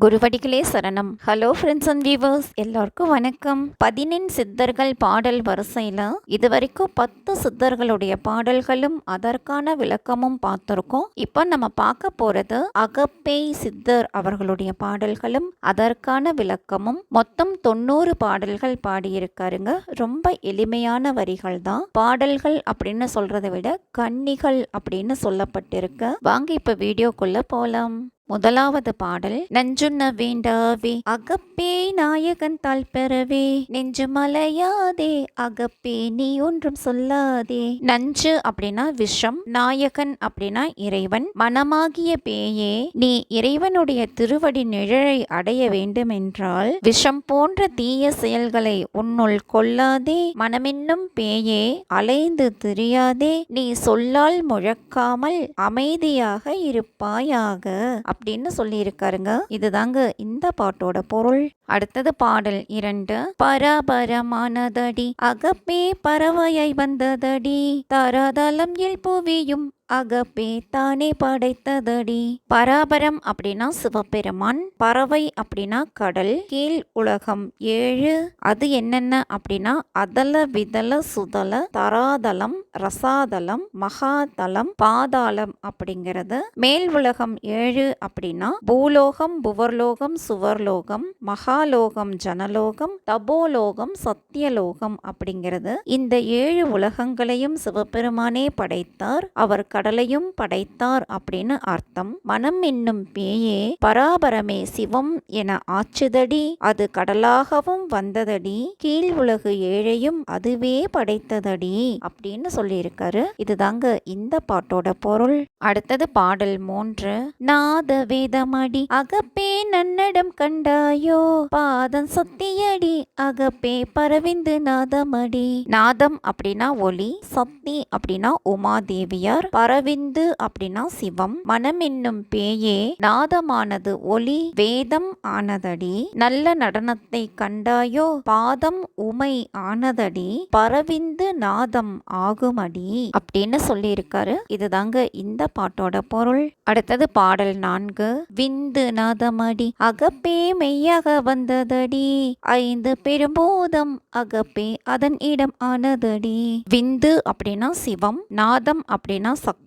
குருவடிகளே சரணம். Hello friends and viewers, எல்லாருக்கும் வணக்கம். 14 சித்தர்கள் பாடல் வரிசையில் இதுவரைக்கும் 10 சித்தர்களுடைய பாடல்களும் அதற்கான விளக்கமும் பார்த்துருக்கோம். இப்போ நம்ம பார்க்க போறது அகப்பேய் சித்தர் அவர்களுடைய பாடல்களும் அதற்கான விளக்கமும். மொத்தம் 90 பாடல்கள் பாடியிருக்காருங்க. ரொம்ப எளிமையான வரிகள் தான். பாடல்கள் அப்படின்னு சொல்றதை விட கன்னிகள் அப்படின்னு சொல்லப்பட்டிருக்கு. வாங்க இப்ப வீடியோக்குள்ள போலாம். முதலாவது பாடல். நஞ்சுண்ண வேண்டாவே அகப்பே நாயகன் தாழ் பெறவே, நெஞ்சு மலையாதே அகப்பே நீ ஒன்றும் சொல்லாதே. நஞ்சு அப்படின்னா விஷம், நாயகன் அப்படின்னா இறைவன். மனமாகிய பேயே, நீ இறைவனுடைய திருவடி நிழலை அடைய வேண்டும் என்றால் விஷம் போன்ற தீய செயல்களை உன்னுள் கொள்ளாதே. மனமென்னும் பேயே, அலைந்து திரியாதே. நீ சொல்லால் முழக்காமல் அமைதியாக இருப்பாயாக அப்படின்னு சொல்லி இருக்காருங்க. இதுதாங்க இந்த பாட்டோட பொருள். அடுத்தது பாடல் 2. பராபரமானதடி அகப்பே பறவையை வந்ததடி, தராதலம் புவியும் அகப்பே தானே படைத்ததடி. பராபரம் அப்படின்னா சிவபெருமான், பறவை அப்படின்னா கடல், கீழ் உலகம் 7 அது என்னென்ன அப்படின்னா அதல விதல சுதல தராதலம் ரசாதலம் மகாதலம் பாதாளம் அப்படிங்கிறது. மேல் உலகம் 7 அப்படின்னா பூலோகம் புவர்லோகம் சுவர்லோகம் மகாலோகம் ஜனலோகம் தபோலோகம் சத்தியலோகம் அப்படிங்கிறது. இந்த 7 உலகங்களையும் சிவபெருமானே படைத்தார். அவர் கடலையும் படைத்தார் அப்படின்னு அர்த்தம். மனம் என்னும் பேயே பராபரமே சிவம் என ஆச்சுதடி, அது கடலாகவும் வந்ததடி, கீழ் உலகு 7ஐயும் அதுவே படைத்ததடி அப்படின்னு சொல்லியிருக்காரு. இதுதாங்க இந்த பாட்டோட பொருள். அடுத்தது பாடல் 3. நாத வேதமடி அகப்பே நன்னடம் கண்டாயோ, பாதம் சத்தியடி அகப்பே பரவிந்து நாதமடி. நாதம் அப்படின்னா ஒளி, சக்தி அப்படின்னா உமாதேவியார், பரவிந்து அப்படின்னா சிவம். மனம் என்னும் பேயே, நாதமானது ஒளி, வேதம் ஆனதடி. நல்ல நடனத்தை கண்டாயோ, பாதம் உமை ஆனதடி, பரவிந்து நாதம் ஆகுமடி அப்படின்னு சொல்லி இருக்காரு. இதுதாங்க இந்த பாட்டோட பொருள். அடுத்தது பாடல் 4. விந்து நாதமடி அகப்பே மெய்யாக வந்ததடி, 5 பெரும்போதம் அகப்பே அதன் இடம் ஆனதடி. விந்து அப்படின்னா சிவம், நாதம் அப்படின்னா சக்தி,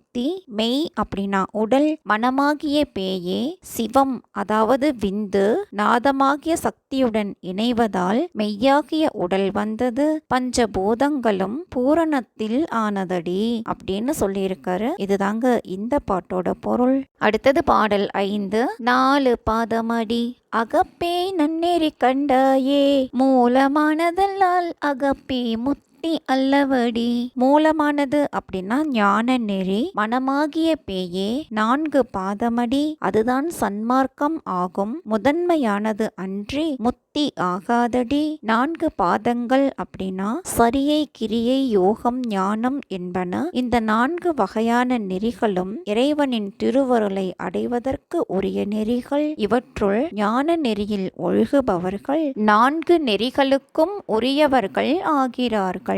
மெய் அப்படின்னா உடல், மனமாகிய பேயே சிவம் அதாவது விந்து, நாதமாகிய சக்தியுடன் இணைவதால் மெய்யாகிய உடல் வந்தது, பஞ்சபூதங்களும் பூரணத்தில் ஆனதடி அப்படின்னு சொல்லியிருக்காரு. இதுதாங்க இந்த பாட்டோட பொருள். அடுத்தது பாடல் 5. 4 பாதமடி அகப்பே நன்னேறி கண்டாயே, மூலமானதல்லால் அகப்பே முத்தி அல்லவடி. மூலமானது அப்படின்னா ஞான நெறி, மனமாகிய பேயே 4 பாதமடி அதுதான் சன்மார்க்கம் ஆகும், முதன்மையானது அன்றி முத்தி ஆகாதடி. 4 பாதங்கள் அப்படின்னா சரியை கிரியை யோகம் ஞானம் என்பன. இந்த 4 வகையான நெறிகளும் இறைவனின் திருவருளை அடைவதற்கு உரிய நெறிகள். இவற்றுள் ஞான நெறியில் ஒழுகுபவர்கள் 4 நெறிகளுக்கும் உரியவர்கள் ஆகிறார்கள்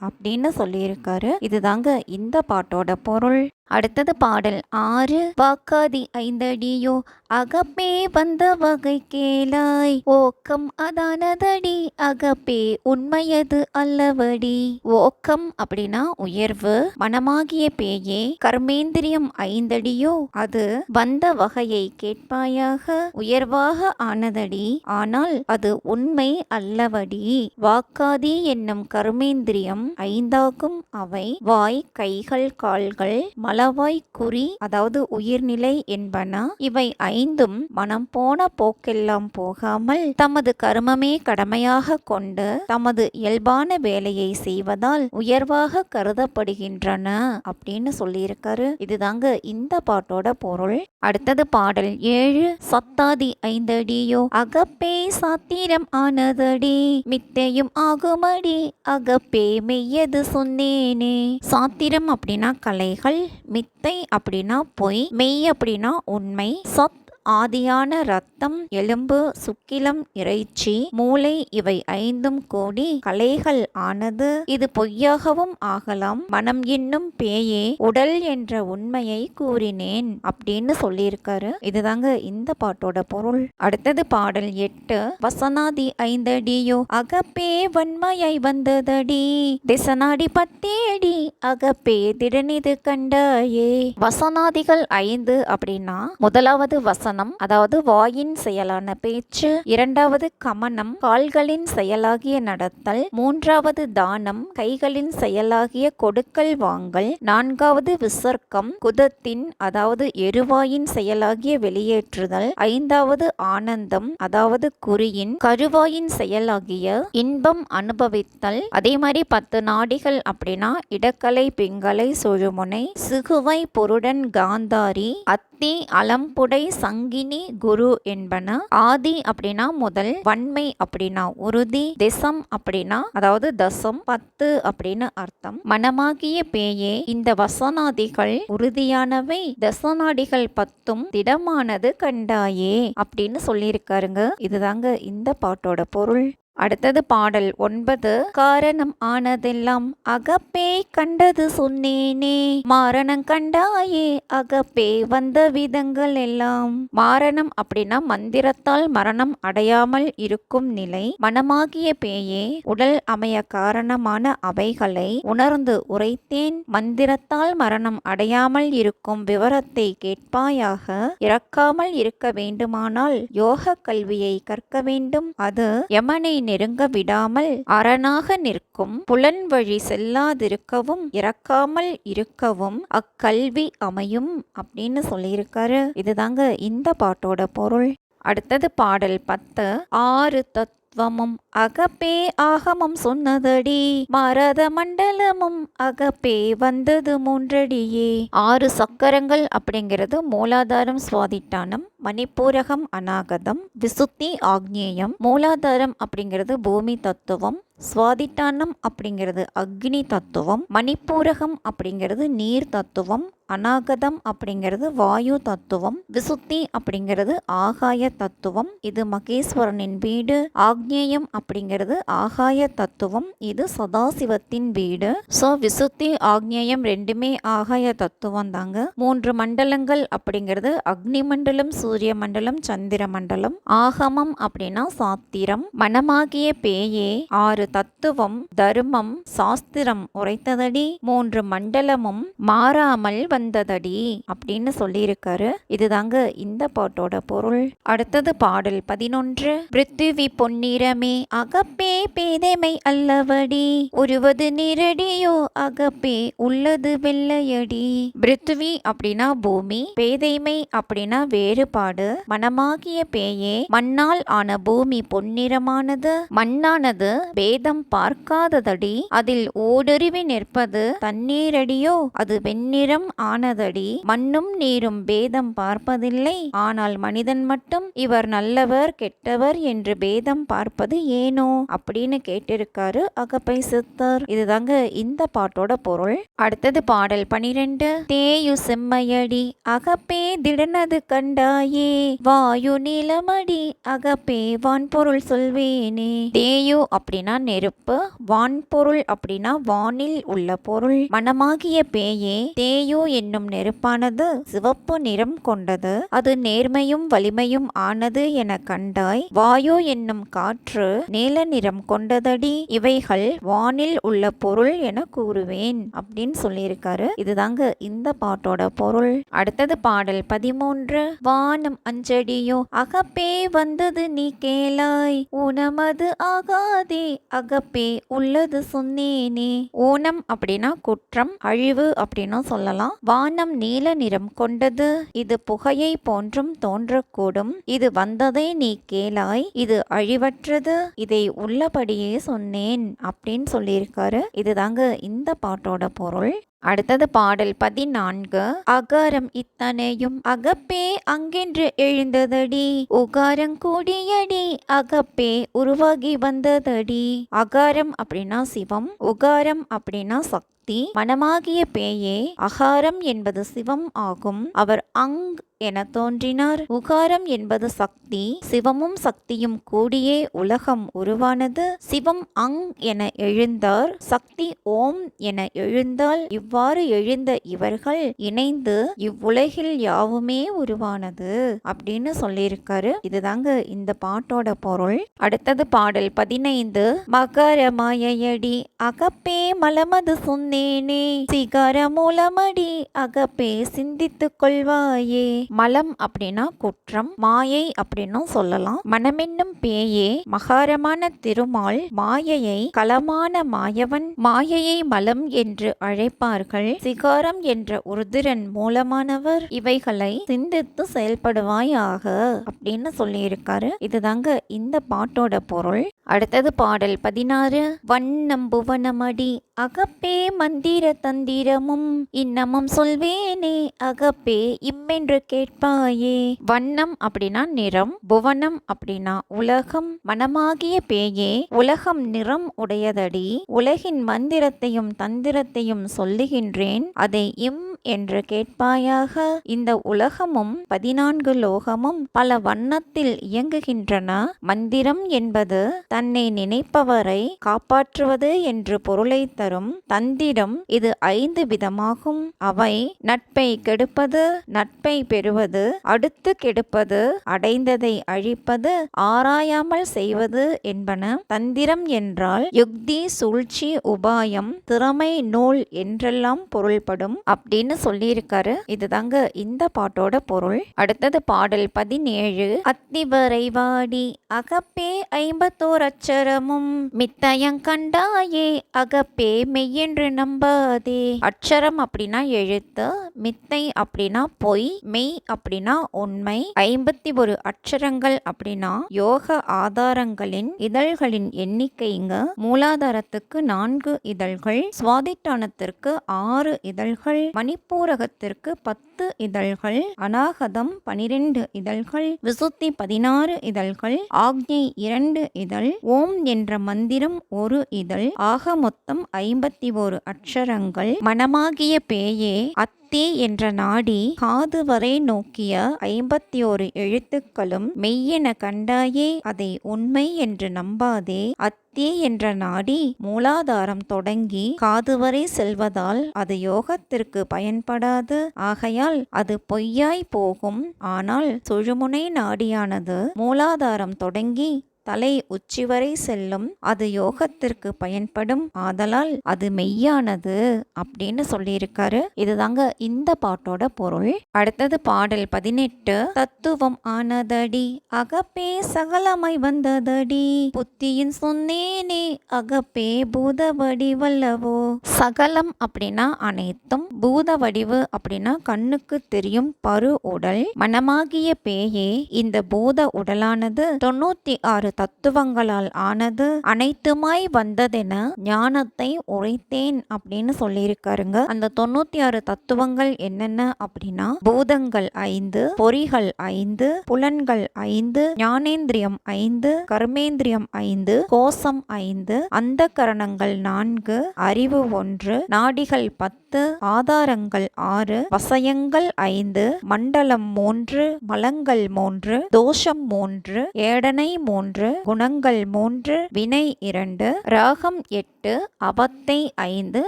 அப்படின்னு சொல்லியிருக்காரு. இதுதாங்க இந்த பாட்டோட பொருள். அடுத்தது பாடல் 6. வாக்காதி 5 அடியோ அகப்பே வந்த வகை கேளாய், ஓக்கம் அதானதடி அகப்பே உண்மையது அல்லவடி. ஓக்கம் அப்படின்னா உயர்வு, மனமாகிய பேயே கர்மேந்திரியம் 5 அடியோ அது வந்த வகையை கேட்பாயாக, உயர்வாக ஆனதடி ஆனால் அது உண்மை அல்லவடி. வாக்காதி என்னும் கர்மேந்திரியம் 5ஆகும். அவை வாய், கைகள், கால்கள், மலவாய், குறி அதாவது உயிர்நிலை என்பன. இவை 5ம் மனம் போன போக்கெல்லாம் போகாமல் தமது கர்மமே கடமையாக கொண்டு தமது இயல்பான வேலையை செய்வதால் உயர்வாக கருதப்படுகின்றன அப்படின்னு சொல்லியிருக்காரு. இதுதாங்க இந்த பாட்டோட பொருள். அடுத்தது பாடல் 7. சத்தாதி 5 அடியோ அகப்பே சாத்திரம் ஆனதடி, மித்தையும் ஆகுமடி அகப்பே மெய்யது சொன்னேனே. சாத்திரம் அப்படின்னா கலைகள், மித்தை அப்படின்னா பொய், மெய் அப்படின்னா உண்மை, சத் ஆதியான இரத்தம், எலும்பு, சுக்கிலம், இறைச்சி, மூளை இவை ஐந்தும் கூடி கலைகள் ஆனது. இது பொய்யாகவும் ஆகலாம். மனம் என்னும் பேயே உடல் என்ற உண்மையை கூறினேன் அப்படின்னு சொல்லியிருக்காரு. இதுதாங்க இந்த பாட்டோட பொருள். அடுத்தது பாடல் 8. வசனாதி ஐந்தடியோ அகப்பே வன்மையை வந்ததடி திசனாடி பத்தேடி அகப்பே திடனிது கண்டாயே. வசனாதிகள் 5 அப்படின்னா முதலாவது வசனம், அதாவது வாயின் செயலான பேச்சு. இரண்டாவது கமனம், கால்களின் செயலாகிய நடத்தல். மூன்றாவது தானம், கைகளின் செயலாகிய கொடுக்கல் வாங்கல். நான்காவது விசர்க்கம், குதத்தின் அதாவது எருவாயின் செயலாகிய வெளியேற்றுதல். ஐந்தாவது ஆனந்தம், அதாவது குறியின் கருவாயின் செயலாகிய இன்பம் அனுபவித்தல். அதே மாதிரி 10 நாடிகள் அப்படின்னா இடக்கலை, பிங்கலை, சுழுமுனை, சிகுவை, பொருடன், காந்தாரி, அத்தி, அலம்புடை, சங்கினி, குரு என்பன. ஆதி அப்படின்னா முதல், வன்மை அப்படின்னா உறுதி, திசம் அப்படின்னா அதாவது தசம், 10 அப்படின்னு அர்த்தம். மனமாகிய பேயே இந்த வசனாதிகள் உறுதியானவை, தசநாடிகள் 10ம் திடமானது கண்டாயே அப்படின்னு சொல்லியிருக்காருங்க. இதுதாங்க இந்த பாட்டோட பொருள். அடுத்தது பாடல் 9. காரணம் ஆனதெல்லாம் அகப்பே கண்டது சொன்னேனே மாரணம் கண்டாயே அகப்பே வந்த விதங்கள் எல்லாம். மாரணம் அப்படின்னா மந்திரத்தால் மரணம் அடையாமல் இருக்கும் நிலை. மனமாகிய பேயே உடல் அமைய காரணமான அவைகளை உணர்ந்து உரைத்தேன். மந்திரத்தால் மரணம் அடையாமல் இருக்கும் விவரத்தை கேட்பாயாக. இறக்காமல் இருக்க வேண்டுமானால் யோக கல்வியை கற்க வேண்டும். அது யமனை நெருங்க விடாமல் அரணாக நிற்கும். புலன் வழி செல்லாதிருக்கவும் இறக்காமல் இருக்கவும் அக்கல்வி அமையும் அப்படின்னு சொல்லியிருக்காரு. இதுதாங்க இந்த பாட்டோட பொருள். அடுத்தது பாடல் 10. 6 தத்துவமும் அகப்பே ஆகமம் சொன்னதடி மரத மண்டலமும் அகப்பே வந்தது 3 அடியே. 6 சக்கரங்கள் அப்படிங்கிறது மூலாதாரம், சுவாதிட்டானம், மணிப்பூரகம், அநாகதம், விசுத்தி, ஆக்ஞேயம். மூலாதாரம் அப்படிங்கிறது பூமி தத்துவம், சுவாதிட்டானம் அப்படிங்கிறது அக்னி தத்துவம், மணிப்பூரகம் அப்படிங்கிறது நீர் தத்துவம், அநாகதம் அப்படிங்கிறது வாயு தத்துவம், விசுத்தி அப்படிங்கிறது ஆகாய தத்துவம், இது மகேஸ்வரனின் வீடு. ஆக்ஞேயம் அப்படிங்கிறது ஆகாய தத்துவம், இது சதாசிவத்தின் வீடு. ஸோ விசுத்தி, ஆக்ஞேயம் ரெண்டுமே ஆகாய தத்துவம் தாங்க. 3 மண்டலங்கள் அப்படிங்கிறது அக்னி மண்டலம், சூரிய மண்டலம், சந்திர மண்டலம். ஆகமம் அப்படின்னா சாத்திரம். மனமாகிய பேயே 6 தத்துவம், தர்மம், சாஸ்திரம் உரைத்ததடி 3 மண்டலமும் மாறாமல் வந்ததடி அப்படின்னு சொல்லியிருக்காரு. இதுதாங்க இந்த பாட்டோட பொருள். அடுத்தது பாடல் 11. பிருத்திவி பொன்னிறமே அகப்பே பேதைமை அல்லவடி உருவது நிரடியோ அகப்பே உள்ளது வெள்ளையடி. பிருத்திவி அப்படின்னா பூமி, பேதைமை அப்படின்னா வேறுபாடு. மனமாகிய பேயே மண்ணால் ஆன பூமி பொன்னிறமானது, மண்ணானது பேதம் பார்க்காததடி. அதில் ஓடருவி நிற்பது தண்ணீரடியோ அது வெண்ணிறம் ஆனதடி. மண்ணும் நீரும் பேதம் பார்ப்பதில்லை, ஆனால் மனிதன் மட்டும் இவர் நல்லவர் கெட்டவர் என்று பேதம் பார்ப்பது ஏனோ அப்படின்னு கேட்டிருக்காரு அகப்பை சித்தர். இதுதாங்க இந்த பாட்டோட பொருள். அடுத்தது பாடல் 12. தேயு செம்மையடி அகப்பே திடனது கண்டாயே வாயு நீலமடி அகப்பே வான்பொருள் சொல்வேனே. தேயு அப்படின்னா நெருப்பு, வான்பொருள் அப்படின்னா வானில் உள்ள பொருள். மனமாகிய பேயே தேயு என்னும் நெருப்பானது சிவப்பு நிறம் கொண்டது, அது நேர்மையும் வலிமையும் ஆனது என கண்டாய். வாயு என்னும் காற்று நீல நிறம் கொண்டதடி, இவைகள் வானில் உள்ள பொருள் என கூறுவேன் அப்படின்னு சொல்லியிருக்காரு. இதுதாங்க இந்த பாட்டோட பொருள். அடுத்தது பாடல் 13. வானம் அஞ்சடியோ அகப்பே வந்தது நீ கேளாய் ஊனமது ஆகாதே அகப்பே உள்ளது சொன்னேனே. ஊனம் அப்படின்னா குற்றம், அழிவு அப்படின்னு சொல்லலாம். வானம் நீல நிறம் கொண்டது, இது புகையை போன்றும் தோன்றக்கூடும். இது வந்ததை நீ கேளாய், இது அழிவற்றது, இதை உள்ளபடியே சொன்னேன் அப்படின்னு சொல்லியிருக்காரு. இதுதாங்க இந்த பாட்டோட பொருள். அடுத்தது பாடல் 14. அகாரம் இத்தனையும் அகப்பே அங்கென்று எழுந்ததடி உகாரம் கூடியடி அகப்பே உருவாகி வந்ததடி. அகாரம் அப்படின்னா சிவம், உகாரம் அப்படின்னா சக்தி, சக்தி. மனமாகிய பேயே அகாரம் என்பது சிவம் ஆகும். அவர் அங் என தோன்றினார். உகாரம் என்பது சக்தி. சிவமும் சக்தியும் கூடியே உலகம் உருவானது. சிவம் அங் என எழுந்தார், சக்தி ஓம் என எழுந்தால் இவ்வாறு எழுந்த இவர்கள் இணைந்து இவ்வுலகில் யாவுமே உருவானது அப்படின்னு சொல்லியிருக்காரு. இதுதாங்க இந்த பாட்டோட பொருள். அடுத்தது பாடல் 15. மகர மாயையடி அகப்பே மலமது சொன்னேனே சிகர மூலமடி அகப்பே சிந்தித்துக் கொள்வாயே. மலம் அப்படின்னா குற்றம், மாயை அப்படின்னும் சொல்லலாம். மனமென்னும் பேயே மகாரமான திருமால் மாயையை களமான மாயவன். மாயையை மலம் என்று அழைப்பார்கள். சிகாரம் என்ற உருதிரன் மூலமானவர். இவைகளை சிந்தித்து செயல்படுவாயாக அப்படின்னு சொல்லியிருக்காரு. இதுதாங்க இந்த பாட்டோட பொருள். அடுத்தது பாடல் 16. வண்ணம் புவனமடி அகப்பே மந்திர தந்திரமும் இன்னமும் சொல்வேனே அகப்பே இம்மென்று கேட்பாயே. வண்ணம் அப்படின்னா நிறம், புவனம் அப்படின்னா உலகம். மனமாகிய பேயே உலகம் நிறம் உடையதடி. உலகின் மந்திரத்தையும் தந்திரத்தையும் சொல்லுகின்றேன், அதை இம் என்று கேட்பாயாக. இந்த உலகமும் 14 லோகமும் பல வண்ணத்தில் இயங்குகின்றன. மந்திரம் என்பது தன்னை நினைப்பவரை காப்பாற்றுவது என்று பொருளை தரும். தந்திரம் இது 5 விதமாகும். அவை நட்பை கெடுப்பது, நட்பை பெறுவது, அடுத்து கெடுப்பது, அடைந்ததை அழிப்பது, ஆராயாமல் செய்வது என்பன. தந்திரம் என்றால் யுக்தி, சூழ்ச்சி, உபாயம், திறமை, நூல் என்றெல்லாம் பொருள்படும் அப்படின்னு சொல்லியிருக்காரு. இதுதாங்க இந்த பாட்டோட பொருள். அடுத்தது பாடல் 17. அத்திவரை வாடி அகப்பே 51 அச்சரமும் மித்தயங்கண்டாயே அகப்பே மெய்யென்று நம்பாதே. அட்சரம் அப்படின்னா எழுத்து, மித்தை அப்படின்னா பொய், மெய் அப்படின்னா உண்மை. 51 அட்சரங்கள் அப்படின்னா யோக ஆதாரங்களின் இதழ்களின் எண்ணிக்கைங்க. மூலாதாரத்துக்கு 4 இதழ்கள், சுவாதிட்டானத்திற்கு 6 இதழ்கள், மணிப்பூரகத்திற்கு 10 இதழ்கள், அநாகதம் 12 இதழ்கள், விசுத்தி 16 இதழ்கள், ஆக்ஞை 2 இதழ், ஓம் என்ற மந்திரம் 1 இதழ். ஆக மொத்தம் 51 அட்சரங்கள். மனமாகிய பேயே அத்தி என்ற நாடி காது வரை நோக்கிய 51 எழுத்துக்களும் மெய்யென கண்டாயே அதை உண்மை என்று நம்பாதே. அத்தி என்ற நாடி மூலாதாரம் தொடங்கி காது வரை செல்வதால் அது யோகத்திற்கு பயன்படாது. ஆகையால் அது பொய்யாய் போகும். ஆனால் சுழுமுனை நாடியானது மூலாதாரம் தொடங்கி தலை உச்சி வரை செல்லும். அது யோகத்திற்கு பயன்படும். ஆதலால் அது மெய்யானது அப்படின்னு சொல்லியிருக்காரு. இதுதாங்க இந்த பாட்டோட பொருள். அடுத்தது பாடல் 18. தத்துவம் ஆனதடி அகப்பே சகலமாய் வந்ததடி புத்தியின் சொன்னேனே அகப்பே பூத வடிவல்லவோ. சகலம் அப்படின்னா அனைத்தும், பூத வடிவு அப்படின்னா கண்ணுக்கு தெரியும் பரு உடல். மனமாகிய பேயே இந்த பூத உடலானது 96 தத்துவங்களால் ஆனது, அனைத்துமாய் வந்ததென ஞானத்தை உரைத்தேன் அப்படின்னு சொல்லியிருக்காருங்க. அந்த 96 தத்துவங்கள் என்னென்ன அப்படின்னா பூதங்கள் 5, பொறிகள் 5, புலன்கள் 5, ஞானேந்திரியம் 5, கர்மேந்திரியம் 5, கோஷம் 5, அந்த கரணங்கள் 4, அறிவு 1, நாடிகள் 10, ஆதாரங்கள் 6, வசயங்கள் 5, மண்டலம் 3, மலங்கள் 3, தோஷம் 3, ஏடனை 3, குணங்கள் 3, வினை 2, ராகம் 8, அவத்தை 5,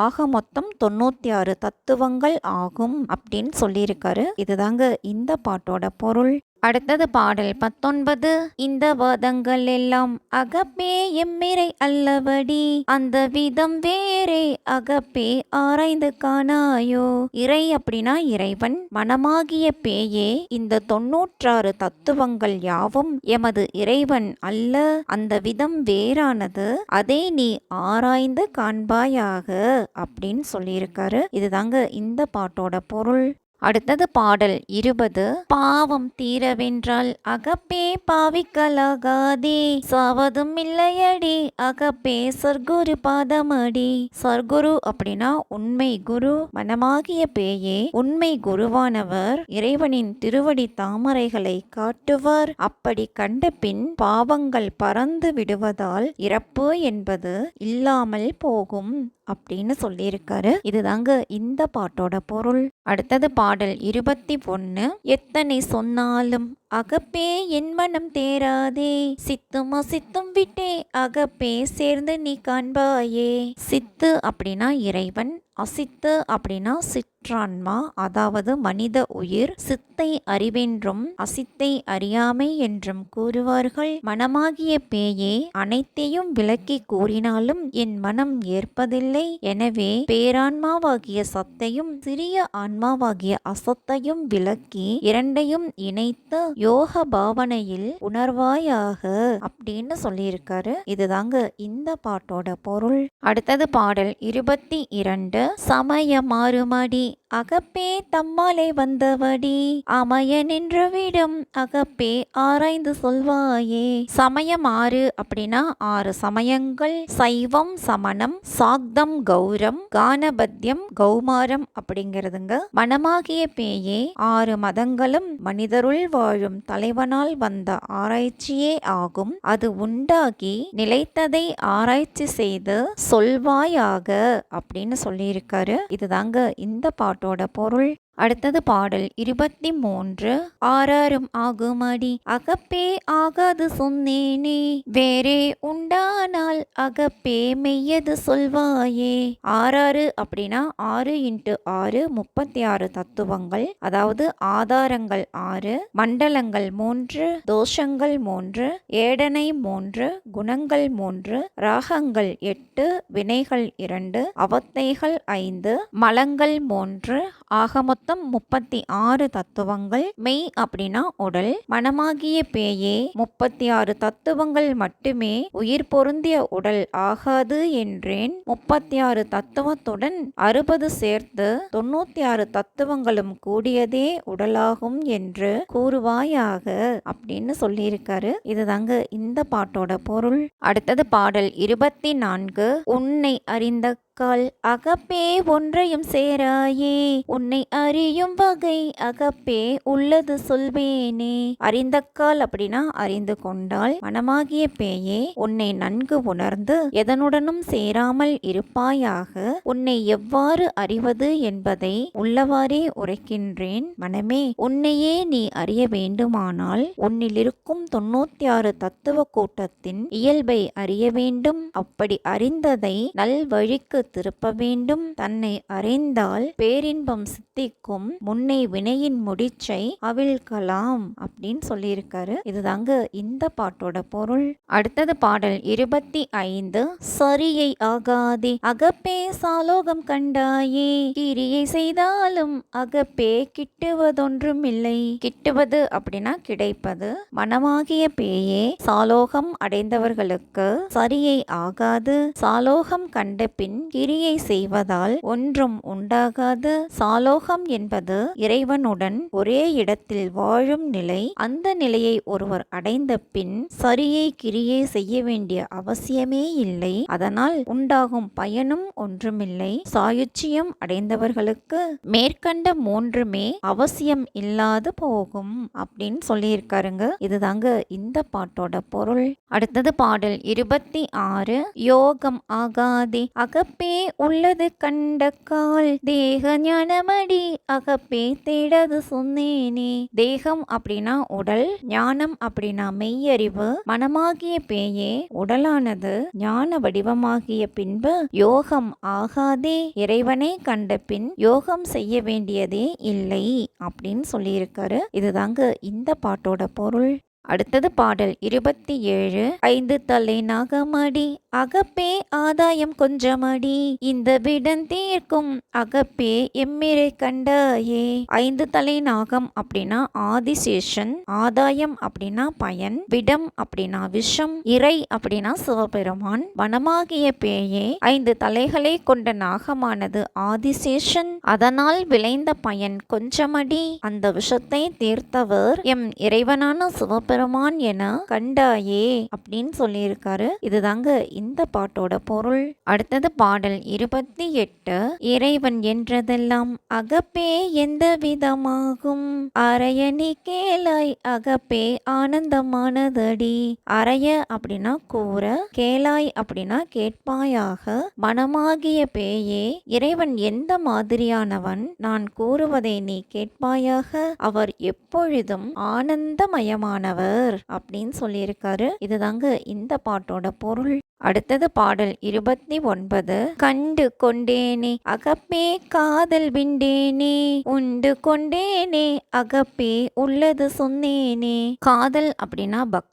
ஆக மொத்தம் 96 தத்துவங்கள் ஆகும் அப்படின்னு சொல்லியிருக்காரு. இதுதாங்க இந்த பாட்டோட பொருள். அடுத்தது பாடல் 19. இந்த வாதங்கள் எல்லாம் அகப்பே எம்மிரை அல்லவடி அந்த விதம் வேறே அகப்பே ஆராய்ந்து காணாயோ. இறை அப்படின்னா இறைவன். மனமாகிய பேயே இந்த 96 தத்துவங்கள் யாவும் எமது இறைவன் அல்ல. அந்த விதம் வேறானது, அதை நீ ஆராய்ந்து காண்பாயாக அப்படின்னு சொல்லியிருக்காரு. இதுதாங்க இந்த பாட்டோட பொருள். அடுத்தது பாடல் 20. பாவம் தீரவென்றால் அகப்பே பாவிக்கலாகாதே சாவதும் இல்லையடி அகப்பே சர்க்குரு பாதமடி. சர்க்குரு அப்படின்னா உண்மை குரு. மனமாகிய பேயே உண்மை குருவானவர் இறைவனின் திருவடி தாமரைகளை காட்டுவார். அப்படி கண்ட பின் பாவங்கள் பறந்து விடுவதால் இறப்பு என்பது இல்லாமல் போகும் அப்படின்னு சொல்லியிருக்காரு. இதுதாங்க இந்த பாட்டோட பொருள். அடுத்தது பாடல் 21. எத்தனை சொன்னாலும் அகப்பே என் மனம் தேராதே, சித்தும் அசித்தும் விட்டே அகப்பே சேர்ந்து நீ காண்பாயே. சித்து அப்படின்னா இறைவன், அசித்து அப்படின்னா சிற்றான்மா, அதாவது மனித உயிர். சித்தை அறிவென்றும் அசித்தை அறியாமை என்றும் கூறுவார்கள். மனமாகிய பேயே அனைத்தையும் விளக்கி கூறினாலும் என் மனம் ஏற்பதில்லை. எனவே பேரான்மாவாகிய சத்தையும் சிறிய ஆன்மாவாகிய அசத்தையும் விளக்கி இரண்டையும் இணைத்து யோக பாவனையில் உணர்வாயாக அப்படின்னு சொல்லியிருக்காரு. இதுதாங்க இந்த பாட்டோட பொருள். அடுத்தது பாடல் 22. சமய மாறுமடி அகப்பே தம்மாலே வந்தவடி, அமைய நின்றவிடம் அகப்பே ஆராய்ந்து சொல்வாயே. சமயம் 6 அப்படின்னா 6 சமயங்கள். சைவம், சமணம், சாக்தம், கௌரம், கானபத்தியம், கௌமாரம் அப்படிங்கிறதுங்க. மனமாகிய பேயே 6 மதங்களும் மனிதருள் வாழும் தலைவனால் வந்த ஆராய்ச்சியே ஆகும். அது உண்டாகி நிலைத்ததை ஆராய்ச்சி செய்து சொல்வாயாக அப்படின்னு சொல்லியிருக்காரு. இதுதாங்க இந்த பாட்டோட பொருள். அடுத்தது பாடல் 23. ஆறாரும் ஆகுமடி அகப்பே ஆகாது சொன்னேனே, வேறே உண்டானால் அகப்பே மெய்யது சொல்வாயே. 6 அப்படின்னா 6 × 6 36 தத்துவங்கள், அதாவது ஆதாரங்கள் 6, மண்டலங்கள் 3, தோஷங்கள் 3, ஏடனை 3, குணங்கள் 3, ராகங்கள் 8, வினைகள் 2, அவத்தைகள் 5, மலங்கள் 3, ஆக மொத்தம் 36 தத்துவங்கள். மெய் அப்படின்னா உடல். மனமாகிய பேயே 36 தத்துவங்கள் மட்டுமே உயிர் பொருந்திய உடல் ஆகாது என்றேன். 36 தத்துவத்துடன் 60 சேர்த்து 96 தத்துவங்களும் கூடியதே உடலாகும் என்று கூறுவாயாக அப்படின்னு சொல்லியிருக்காரு. இதுதாங்க இந்த பாட்டோட பொருள். அடுத்தது பாடல் 24. உன்னை அறிந்த அகப்பே ஒன்றையும் சேராயே, உன்னை அறியும் வகை அகப்பே உள்ளது சொல்வேனே. அறிந்தக்கால் அப்படின்னா அறிந்து கொண்டால். மனமாகிய பேயே உன்னை நன்கு உணர்ந்து எதனுடனும் சேராமல் இருப்பாயாக. உன்னை எவ்வாறு அறிவது என்பதை உள்ளவாறே உரைக்கின்றேன். மனமே, உன்னையே நீ அறிய வேண்டுமானால் உன்னில் இருக்கும் 96 தத்துவ கூட்டத்தின் இயல்பை அறிய வேண்டும். அப்படி அறிந்ததை நல்வழிக்கு திருப்ப வேண்டும். தன்னை அறிந்தால் பேரின்பம் சித்திக்கும். முன்னை வினையின் முடிச்சை அவிழ்க்கலாம் அப்படின்னு சொல்லியிருக்காரு. இதுதாங்க இந்த பாட்டோட பொருள். அடுத்தது பாடல் 25. சரியை ஆகாதே அகப்பே சாலோகம் கண்டாயே, கிரியை செய்தாலும் அகப்பே கிட்டுவதொன்றும் இல்லை. கிட்டுவது அப்படின்னா கிடைப்பது. மனமாகிய பேயே சாலோகம் அடைந்தவர்களுக்கு சரியை ஆகாது. சாலோகம் கண்ட பின் கிரியை செய்வதால் ஒன்றும் உண்டாகாது. சாலோகம் என்பது இறைவனுடன் ஒரே இடத்தில் வாழும் நிலை. அந்த நிலையை ஒருவர் அடைந்த பின் சரியை கிரியை செய்ய வேண்டிய அவசியமே இல்லை. அதனால் உண்டாகும் பயனும் ஒன்றுமில்லை. சாயுச்சியம் அடைந்தவர்களுக்கு மேற்கண்ட 3மே அவசியம் இல்லாது போகும் அப்படின்னு சொல்லியிருக்காருங்க. இதுதாங்க இந்த பாட்டோட பொருள். அடுத்தது பாடல் 26. யோகம் ஆகாதே அகப்பே உள்ளது கண்ட கால், தேக ஞானமடி அகப்பே தேடது சொன்னேனே. தேகம் அப்படின்னா உடல், ஞானம் அப்படின்னா மெய்யறிவு. மனமாகிய பேயே உடலானது ஞான வடிவமாகிய பின்பு யோகம் ஆகாதே. இறைவனை கண்ட பின் யோகம் செய்ய வேண்டியதே இல்லை அப்படின்னு சொல்லியிருக்காரு. இதுதாங்க இந்த பாட்டோட பொருள். அடுத்தது பாடல் 27. 5 தலை நாகமடி அகப்பே ஆதாயம் கொஞ்சமடி, இந்த விடன் தீர்க்கும் அகப்பே எம்மிரை கண்டாயே. 5 தலை நாகம் அப்படின்னா ஆதிசேஷன், ஆதாயம் அப்படின்னா பயன், விடம் அப்படின்னா விஷம், இறை அப்படின்னா சிவபெருமான். வனமாகிய பேயே 5 தலைகளை கொண்ட நாகமானது ஆதிசேஷன். அதனால் விளைந்த பயன் கொஞ்சமடி. அந்த விஷத்தை தீர்த்தவர் எம் இறைவனான சிவபெருமான் சிவபெருமான் என கண்டாயே அப்படின்னு சொல்லியிருக்காரு. இதுதாங்க இந்த பாட்டோட பொருள். அடுத்தது பாடல் 28. இறைவன் என்றதெல்லாம் அகப்பே எந்த விதமாகும், அரையணி கேளாய் அகப்பே ஆனந்தமானதடி. அறைய அப்படின்னா கூற, கேளாய் அப்படின்னா கேட்பாயாக, மனமாகிய பேயே இறைவன் எந்த மாதிரியானவன், நான் கூறுவதை நீ கேட்பாயாக, அவர் எப்பொழுதும் ஆனந்தமயமானவர் அப்படின்னு சொல்லியிருக்காரு. இதுதாங்க இந்த பாட்டோட பொருள். அடுத்தது பாடல் 29. கண்டு கொண்டேனே அகப்பே காதல் விண்டேனே, உண்டு கொண்டேனே அகப்பே உள்ளது சொன்னேனே. காதல் அப்படின்னா பக்தி,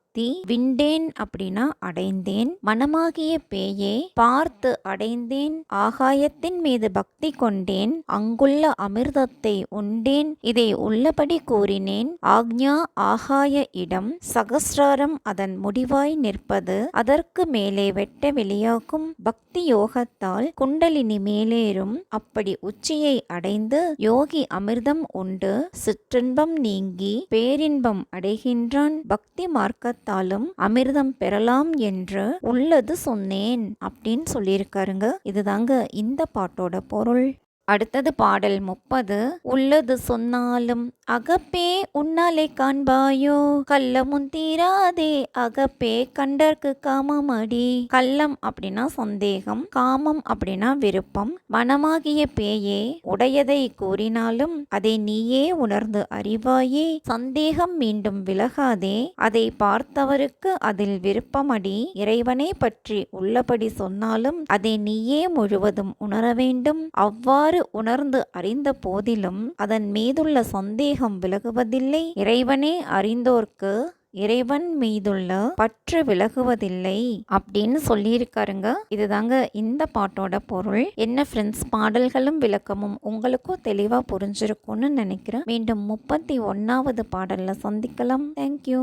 விண்டேன் அப்படின்னா அடைந்தேன், மனமாகிய பேயே பார்த்து அடைந்தேன், ஆகாயத்தின் மீது பக்தி கொண்டேன், அங்குள்ள அமிர்தத்தை உண்டேன், இதை உள்ளபடி கூறினேன். ஆக்ஞா ஆகாய இடம், சகஸ்ராரம் அதன் முடிவாய் நிற்பது, அதற்கு மேலே வெட்ட வெளியாகும் பக்தி யோகத்தால் குண்டலினி மேலேறும், அப்படி உச்சியை அடைந்து யோகி அமிர்தம் உண்டு சிற்றின்பம் நீங்கி பேரின்பம் அடைகின்றான், பக்தி மார்க்கத்தாலும் அமிர்தம் பெறலாம் என்று உள்ளது சொன்னேன் அப்படின்னு சொல்லியிருக்காருங்க. இதுதாங்க இந்த பாட்டோட பொருள். அடுத்தது பாடல் 30. உள்ளது சொன்னாலும் அகப்பே உன்னாலே காண்பாயோ, கள்ளமும் தீராதே அகப்பே கண்டற்கு காமமடி. கள்ளம் அப்படின்னா சந்தேகம், காமம் அப்படின்னா விருப்பம், மனமாகிய பேயே உடையதை கூறினாலும் அதை நீயே உணர்ந்து அறிவாயே, சந்தேகம் மீண்டும் விலகாதே, அதை பார்த்தவருக்கு அதில் விருப்பமடி. இறைவனை பற்றி உள்ளபடி சொன்னாலும் அதை நீயே முழுவதும் உணர வேண்டும். அவ்வாறு உணர்ந்து அறிந்த போதிலும் அதன் மீதுள்ள சந்தேகம் விலகுவதில்லை. இறைவனே அறிந்தோர்க்கு இறைவன் மீதுள்ள பற்று விலகுவதில்லை அப்படின்னு சொல்லியிருக்காருங்க. இதுதாங்க இந்த பாட்டோட பொருள். என்ன ஃப்ரெண்ட்ஸ், பாடல்களும் விளக்கமும் உங்களுக்கும் தெளிவா புரிஞ்சிருக்கும்னு நினைக்கிறேன். மீண்டும் 31வது பாடல்ல சந்திக்கலாம். தேங்க்யூ.